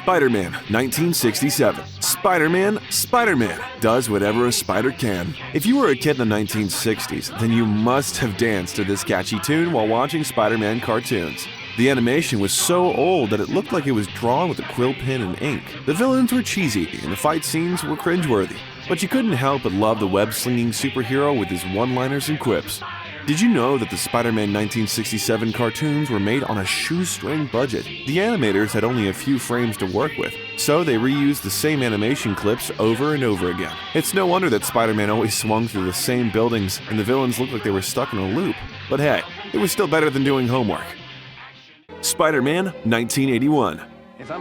Spider-Man, 1967. Spider-Man does whatever a spider can. If you were a kid in the 1960s, then you must have danced to this catchy tune while watching Spider-Man cartoons. The animation was so old that it looked like it was drawn with a quill pen and ink. The villains were cheesy and the fight scenes were cringeworthy, but you couldn't help but love the web-slinging superhero with his one-liners and quips. Did you know that the Spider-Man 1967 cartoons were made on a shoestring budget? The animators had only a few frames to work with, so they reused the same animation clips over and over again. It's no wonder that Spider-Man always swung through the same buildings and the villains looked like they were stuck in a loop. But hey, it was still better than doing homework. Spider-Man, 1981.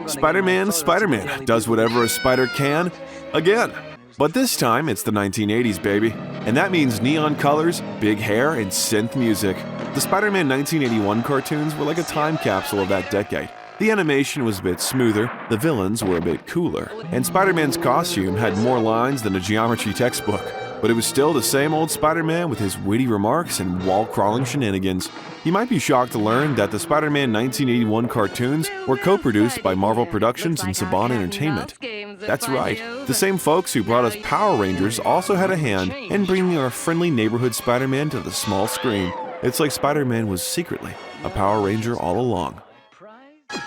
Spider-Man does whatever a spider can, again. But this time, it's the 1980s, baby. And that means neon colors, big hair, and synth music. The Spider-Man 1981 cartoons were like a time capsule of that decade. The animation was a bit smoother, the villains were a bit cooler, and Spider-Man's costume had more lines than a geometry textbook. But it was still the same old Spider-Man with his witty remarks and wall-crawling shenanigans. You might be shocked to learn that the Spider-Man 1981 cartoons were co-produced by Marvel Productions and Saban Entertainment. That's right, the same folks who brought us Power Rangers also had a hand in bringing our friendly neighborhood Spider-Man to the small screen. It's like Spider-Man was secretly a Power Ranger all along.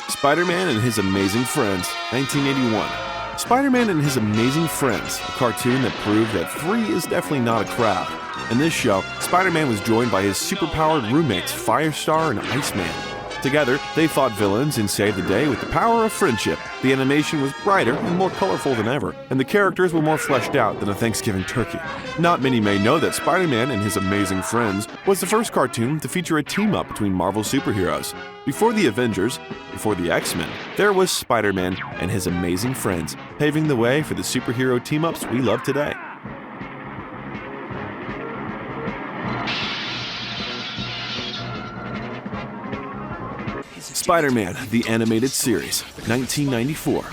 Spider-Man and His Amazing Friends, 1981. Spider-Man and His Amazing Friends, a cartoon that proved that 3 is definitely not a crowd. In this show, Spider-Man was joined by his superpowered roommates Firestar and Iceman. Together, they fought villains and saved the day with the power of friendship. The animation was brighter and more colorful than ever, and the characters were more fleshed out than a Thanksgiving turkey. Not many may know that Spider-Man and His Amazing Friends was the first cartoon to feature a team-up between Marvel superheroes. Before the Avengers, before the X-Men, there was Spider-Man and His Amazing Friends, paving the way for the superhero team-ups we love today. Spider-Man, the Animated Series, 1994.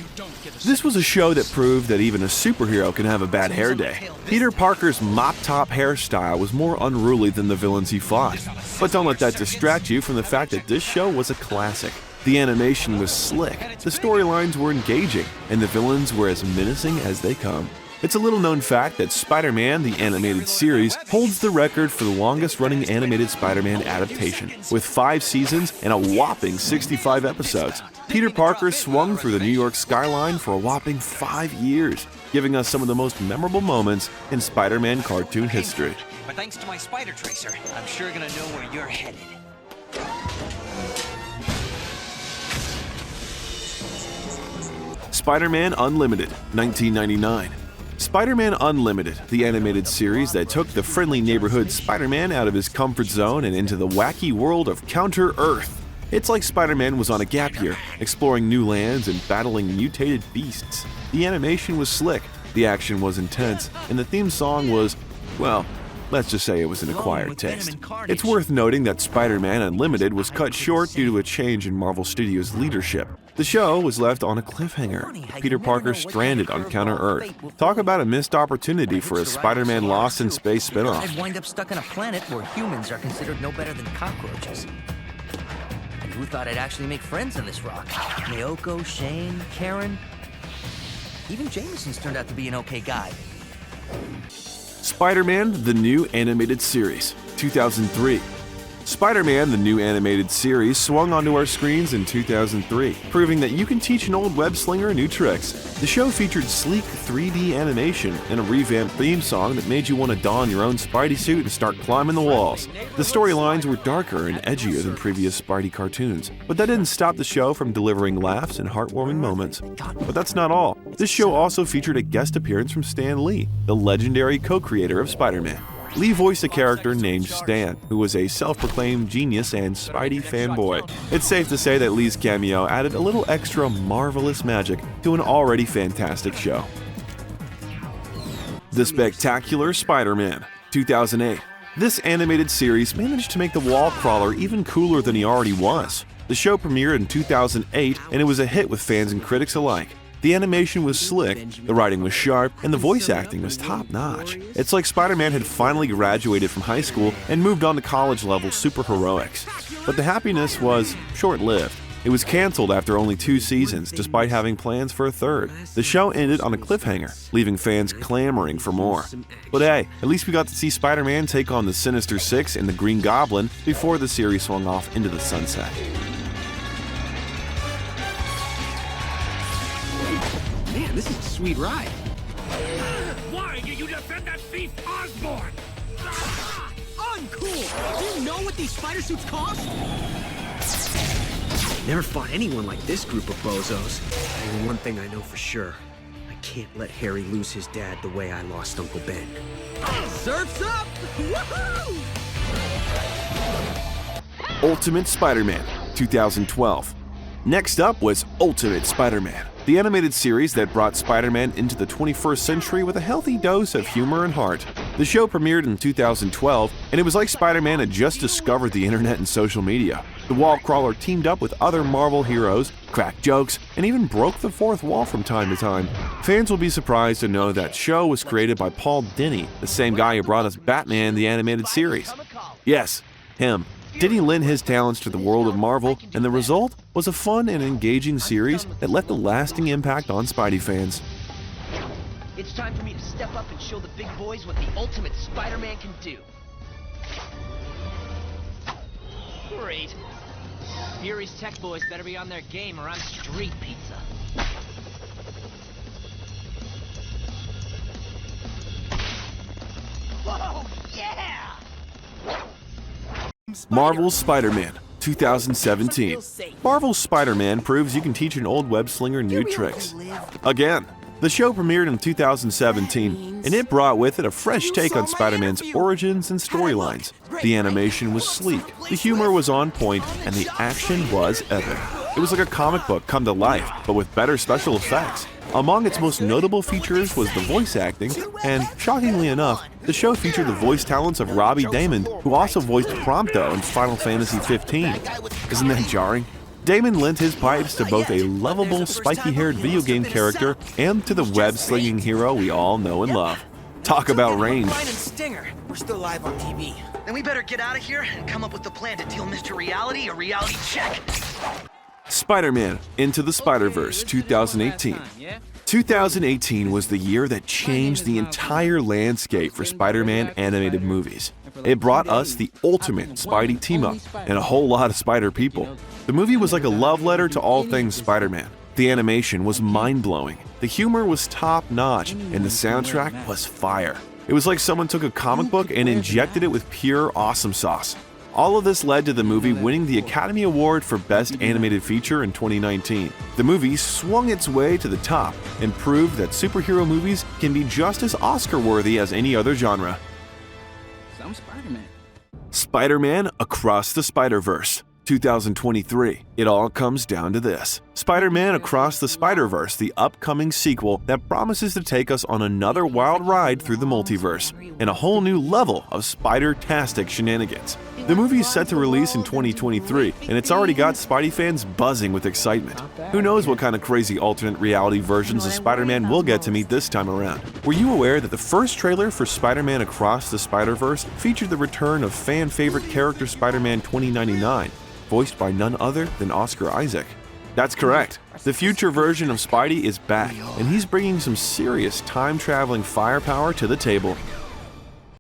This was a show that proved that even a superhero can have a bad hair day. Peter Parker's mop-top hairstyle was more unruly than the villains he fought. But don't let that distract you from the fact that this show was a classic. The animation was slick, the storylines were engaging, and the villains were as menacing as they come. It's a little-known fact that Spider-Man, the Animated Series, holds the record for the longest-running animated Spider-Man adaptation, with 5 seasons and a whopping 65 episodes. Peter Parker swung through the New York skyline for a whopping 5 years, giving us some of the most memorable moments in Spider-Man cartoon history. But thanks to my spider tracer, I'm sure gonna know where you're headed. Spider-Man Unlimited, 1999. Spider-Man Unlimited, the animated series that took the friendly neighborhood Spider-Man out of his comfort zone and into the wacky world of Counter-Earth. It's like Spider-Man was on a gap year, exploring new lands and battling mutated beasts. The animation was slick, the action was intense, and the theme song was, well, let's just say it was an acquired taste. It's worth noting that Spider-Man Unlimited was cut short due to a change in Marvel Studios' leadership. The show was left on a cliffhanger. Peter Parker stranded on Counter-Earth. Talk about a missed opportunity for a Spider-Man Lost in Space spinoff. I'd wind up stuck on a planet where humans are considered no better than cockroaches. And who thought I'd actually make friends on this rock? Naoko, Shane, Karen. Even Jameson's turned out to be an okay guy. Spider-Man, the New Animated Series, 2003. Spider-Man, the New Animated Series, swung onto our screens in 2003, proving that you can teach an old web-slinger new tricks. The show featured sleek 3D animation and a revamped theme song that made you want to don your own Spidey suit and start climbing the walls. The storylines were darker and edgier than previous Spidey cartoons, but that didn't stop the show from delivering laughs and heartwarming moments. But that's not all. This show also featured a guest appearance from Stan Lee, the legendary co-creator of Spider-Man. Lee voiced a character named Stan, who was a self-proclaimed genius and Spidey fanboy. It's safe to say that Lee's cameo added a little extra marvelous magic to an already fantastic show. The Spectacular Spider-Man, 2008. This animated series managed to make the wall crawler even cooler than he already was. The show premiered in 2008, and it was a hit with fans and critics alike. The animation was slick, the writing was sharp, and the voice acting was top-notch. It's like Spider-Man had finally graduated from high school and moved on to college-level superheroics. But the happiness was short-lived. It was canceled after only 2 seasons, despite having plans for a third. The show ended on a cliffhanger, leaving fans clamoring for more. But hey, at least we got to see Spider-Man take on the Sinister Six and the Green Goblin before the series swung off into the sunset. Man, this is a sweet ride. Why do you defend that thief Osborn? Uncool! Do you know what these spider suits cost? Never fought anyone like this group of bozos. And one thing I know for sure, I can't let Harry lose his dad the way I lost Uncle Ben. Surf's up! Woohoo! Ultimate Spider-Man, 2012. Next up was Ultimate Spider-Man, the animated series that brought Spider-Man into the 21st century with a healthy dose of humor and heart. The show premiered in 2012, and it was like Spider-Man had just discovered the internet and social media. The wall crawler teamed up with other Marvel heroes, cracked jokes, and even broke the fourth wall from time to time. Fans will be surprised to know that show was created by Paul Dini, the same guy who brought us Batman the animated series. Yes, him. Dini lent his talents to the world of Marvel, and the result was a fun and engaging series that left a lasting impact on Spidey fans. It's time for me to step up and show the big boys what the Ultimate Spider-Man can do. Great. Fury's tech boys better be on their game or I'm street pizza. Whoa, yeah! Marvel's Spider-Man, 2017. Marvel's Spider-Man proves you can teach an old web-slinger new tricks. Again, the show premiered in 2017, and it brought with it a fresh take on Spider-Man's origins and storylines. The animation was sleek, the humor was on point, and the action was epic. It was like a comic book come to life, but with better special effects. Among its most notable features was the voice acting, and shockingly enough, the show featured the voice talents of Robbie Damon, who also voiced Prompto in Final Fantasy XV. Isn't that jarring? Damon lent his pipes to both a lovable, spiky-haired video game character and to the web-slinging hero we all know and love. Talk about range. Stinger. We're still live on TV. Then we better get out of here and come up with a plan to deal Mr. Reality a reality check. Spider-Man Into the Spider-Verse 2018. 2018 was the year that changed the entire landscape for Spider-Man animated movies. It brought us the ultimate Spidey team-up and a whole lot of Spider people. The movie was like a love letter to all things Spider-Man. The animation was mind-blowing, the humor was top-notch, and the soundtrack was fire. It was like someone took a comic book and injected it with pure awesome sauce. All of this led to the movie winning the Academy Award for Best Animated Feature in 2019. The movie swung its way to the top and proved that superhero movies can be just as Oscar-worthy as any other genre. I'm Spider-Man. Spider-Man Across the Spider-Verse, 2023. It all comes down to this. Spider-Man Across the Spider-Verse, the upcoming sequel that promises to take us on another wild ride through the multiverse and a whole new level of spider-tastic shenanigans. The movie is set to release in 2023, and it's already got Spidey fans buzzing with excitement. Who knows what kind of crazy alternate reality versions of Spider-Man we'll get to meet this time around. Were you aware that the first trailer for Spider-Man Across the Spider-Verse featured the return of fan-favorite character Spider-Man 2099, voiced by none other than Oscar Isaac? That's correct. The future version of Spidey is back, and he's bringing some serious time-traveling firepower to the table.